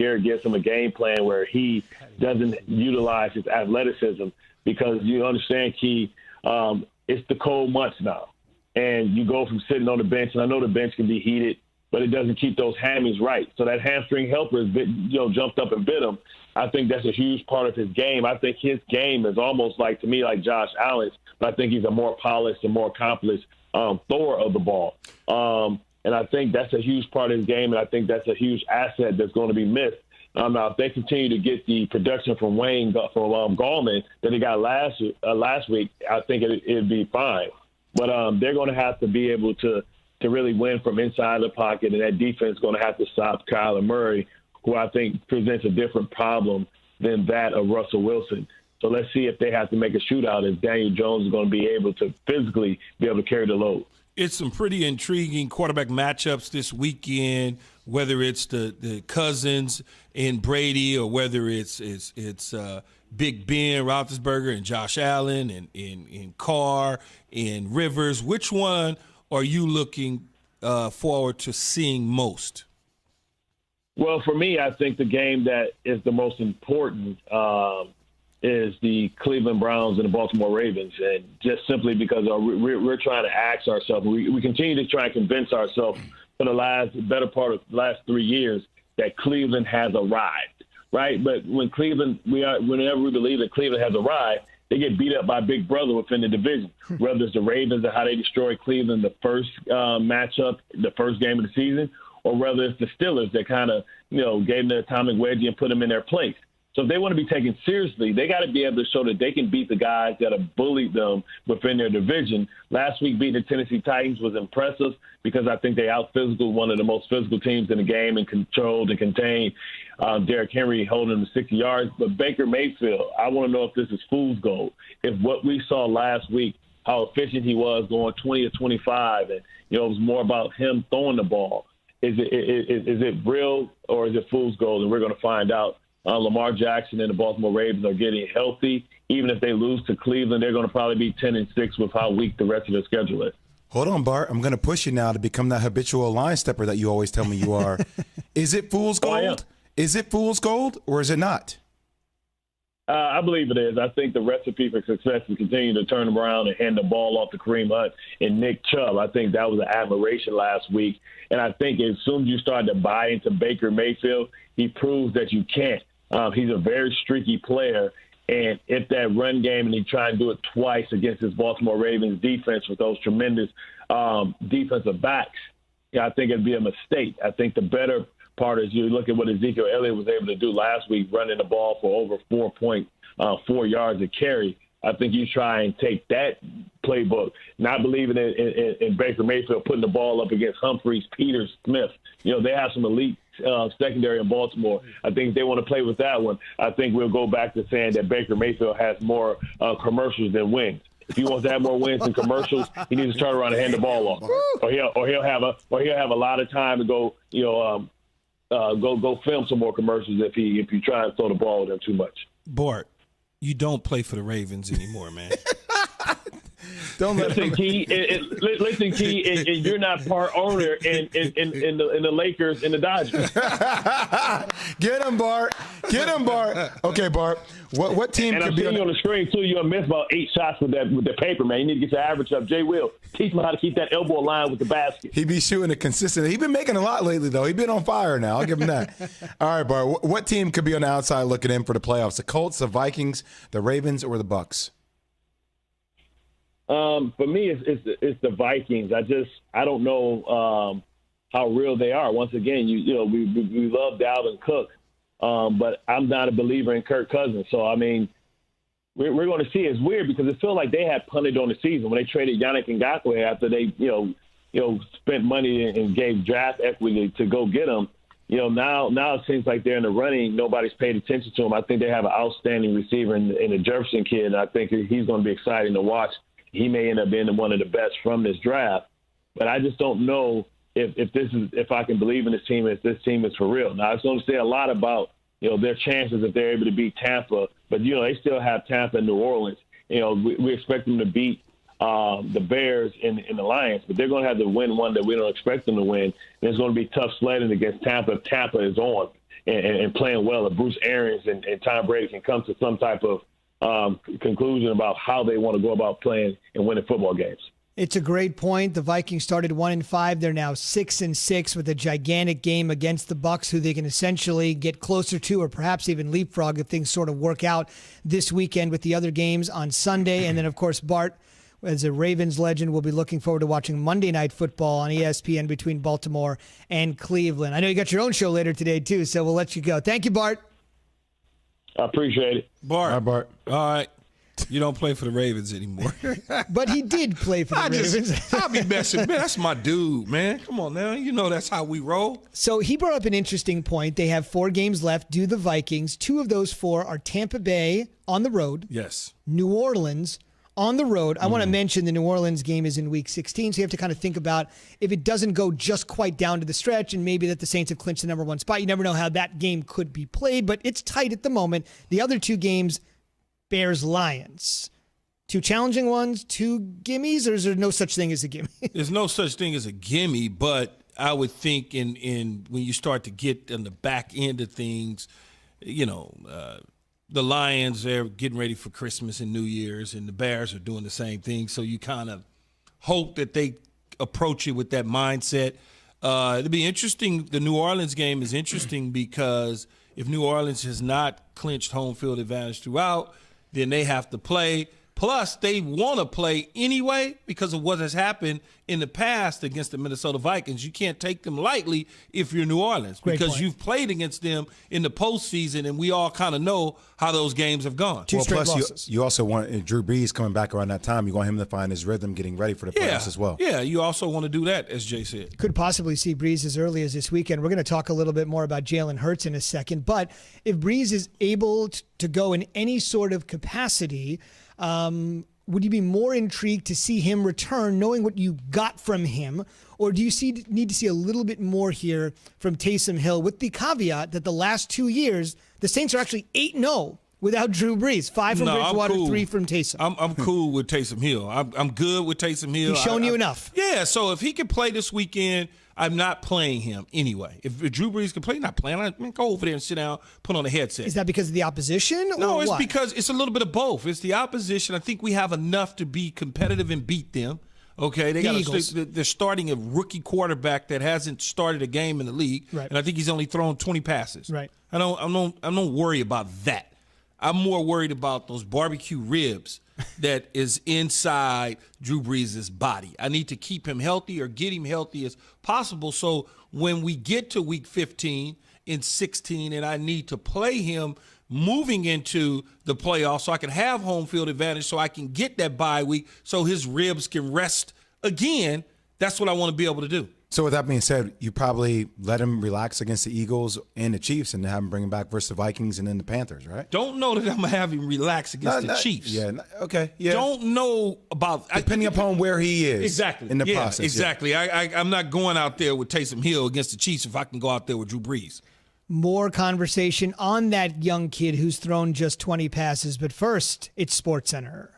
Garrett gives him a game plan where he doesn't utilize his athleticism because you understand, Key, it's the cold months now. And you go from sitting on the bench, and I know the bench can be heated, but it doesn't keep those hammies right. So that hamstring helper has jumped up and bit him. I think that's a huge part of his game. I think his game is almost like, to me, like Josh Allen's, but I think he's a more polished and more accomplished thrower of the ball. And I think that's a huge part of his game, and I think that's a huge asset that's going to be missed. Now, if they continue to get the production from Gallman that he got last week, I think it'd be fine. But they're going to have to be able to really win from inside the pocket, and that defense is going to have to stop Kyler Murray, who I think presents a different problem than that of Russell Wilson. So let's see if they have to make a shootout, if Daniel Jones is going to be able to physically be able to carry the load. It's some pretty intriguing quarterback matchups this weekend, whether it's the Cousins and Brady or whether it's Big Ben Roethlisberger and Josh Allen and Carr and Rivers. Which one are you looking forward to seeing most? Well, for me, I think the game that is the most important is the Cleveland Browns and the Baltimore Ravens, and just simply because we're trying to ask ourselves, we continue to try and convince ourselves for the better part of the last 3 years that Cleveland has arrived, right? But whenever we believe that Cleveland has arrived, they get beat up by Big Brother within the division, whether it's the Ravens and how they destroyed Cleveland the first matchup, the first game of the season, or whether it's the Steelers that kind of, gave them the atomic wedgie and put them in their place. So if they want to be taken seriously, they got to be able to show that they can beat the guys that have bullied them within their division. Last week, beating the Tennessee Titans was impressive because I think they out-physical one of the most physical teams in the game and controlled and contained Derrick Henry holding him to 60 yards. But Baker Mayfield, I want to know if this is fool's gold. If what we saw last week, how efficient he was going 20 or 25, and it was more about him throwing the ball. Is it real or is it fool's gold? And we're going to find out. Lamar Jackson and the Baltimore Ravens are getting healthy. Even if they lose to Cleveland, they're going to probably be 10-6 with how weak the rest of their schedule is. Hold on, Bart. I'm going to push you now to become that habitual line stepper that you always tell me you are. Is it fool's gold? Is it fool's gold or is it not? I believe it is. I think the recipe for success is continuing to turn them around and hand the ball off to Kareem Hunt and Nick Chubb. I think that was an admiration last week. And I think as soon as you start to buy into Baker Mayfield, he proves that you can't. He's a very streaky player, and if that run game and he try and do it twice against his Baltimore Ravens defense with those tremendous defensive backs, I think it'd be a mistake. I think the better part is you look at what Ezekiel Elliott was able to do last week, running the ball for over 4.4 yards a carry. I think you try and take that playbook, not believing in Baker Mayfield putting the ball up against Humphreys, Peters, Smith. They have some elite secondary in Baltimore. I think if they want to play with that one, I think we'll go back to saying that Baker Mayfield has more commercials than wins. If he wants to have more wins than commercials, he needs to turn around and hand the ball off, or he'll have a lot of time to go, go film some more commercials if you try and throw the ball at him too much. Bart, you don't play for the Ravens anymore, man. Don't let listen, Key. Listen, Key. And you're not part owner in the Lakers and the Dodgers. Get him, Bart. Get him, Bart. Okay, Bart. What team? And could I'm be seeing you on the screen too. You'll miss about 8 shots with the paper, man. You need to get your average up. Jay Will, teach him how to keep that elbow aligned with the basket. He be shooting it consistently. He's been making a lot lately, though. He's been on fire now. I'll give him that. All right, Bart. What team could be on the outside looking in for the playoffs? The Colts, the Vikings, the Ravens, or the Bucks? For me, it's the Vikings. I don't know how real they are. Once again, we love Dalvin Cook, but I'm not a believer in Kirk Cousins. So I mean, we're going to see. It's weird because it feels like they had punted on the season when they traded Yannick Ngakoue after they spent money and gave draft equity to go get him. Now it seems like they're in the running. Nobody's paid attention to him. I think they have an outstanding receiver in the Jefferson kid, and I think he's going to be exciting to watch. He may end up being one of the best from this draft, but I just don't know if I can believe in this team, if this team is for real. Now, it's going to say a lot about their chances if they're able to beat Tampa, but they still have Tampa and New Orleans. We expect them to beat the Bears and the Lions, but they're going to have to win one that we don't expect them to win. And it's going to be tough sledding against Tampa if Tampa is on. and playing well, if Bruce Arians and Tom Brady can come to some type of conclusion about how they want to go about playing and winning football games. It's a great point. The Vikings started 1-5. They're now 6-6 with a gigantic game against the Bucs, who they can essentially get closer to, or perhaps even leapfrog if things sort of work out this weekend with the other games on Sunday. And then, of course, Bart, as a Ravens legend, will be looking forward to watching Monday Night Football on ESPN between Baltimore and Cleveland. I know you got your own show later today, too, so we'll let you go. Thank you, Bart. I appreciate it. Bart. All right, Bart. All right. You don't play for the Ravens anymore. But he did play for the Ravens. I'll be messing. Man, that's my dude, man. Come on now. You know that's how we roll. So he brought up an interesting point. They have 4 games left, do the Vikings. 2 of those 4 are Tampa Bay on the road. Yes. New Orleans on the road. I want to mention the New Orleans game is in Week 16, so you have to kind of think about if it doesn't go just quite down to the stretch and maybe that the Saints have clinched the number 1 spot. You never know how that game could be played, but it's tight at the moment. The other 2 games, Bears-Lions. 2 challenging ones, 2 gimmies, or is there no such thing as a gimme? There's no such thing as a gimme, but I would think in when you start to get on the back end of things, the Lions, they're getting ready for Christmas and New Year's, and the Bears are doing the same thing. So you kind of hope that they approach it with that mindset. It'll be interesting. The New Orleans game is interesting because if New Orleans has not clinched home field advantage throughout, then they have to play. Plus, they want to play anyway because of what has happened in the past against the Minnesota Vikings. You can't take them lightly if you're New Orleans because you've played against them in the postseason, and we all kind of know how those games have gone. 2 straight losses. You also want Drew Brees coming back around that time. You want him to find his rhythm getting ready for the playoffs as well. Yeah, you also want to do that, as Jay said. Could possibly see Brees as early as this weekend. We're going to talk a little bit more about Jalen Hurts in a second. But if Brees is able to go in any sort of capacity, would you be more intrigued to see him return knowing what you got from him? Or do you need to see a little bit more here from Taysom Hill with the caveat that the last 2 years, the Saints are actually 8-0 without Drew Brees. 5 from Bridgewater, cool. 3 from Taysom. I'm cool with Taysom Hill. I'm good with Taysom Hill. He's shown you enough. Yeah, so if he can play this weekend, I'm not playing him anyway. If Drew Brees can play, not playing. I mean, go over there and sit down, put on a headset. Is that because of the opposition? No, or it's what? because it's a little bit of both. It's the opposition. I think we have enough to be competitive and beat them. Okay, they're starting a rookie quarterback that hasn't started a game in the league, right. And I think he's only thrown 20 passes. Right. I don't worry about that. I'm more worried about those barbecue ribs that is inside Drew Brees' body. I need to keep him healthy or get him healthy as possible so when we get to week 15 and 16 and I need to play him moving into the playoffs so I can have home field advantage so I can get that bye week so his ribs can rest again, that's what I want to be able to do. So with that being said, you probably let him relax against the Eagles and the Chiefs and have him bring him back versus the Vikings and then the Panthers, right? Don't know that I'm going to have him relax against the Chiefs. Yeah, okay. Yeah. Don't know about – depending upon where he is. Exactly. In the process. Exactly. Yeah. I'm not going out there with Taysom Hill against the Chiefs if I can go out there with Drew Brees. More conversation on that young kid who's thrown just 20 passes. But first, it's SportsCenter.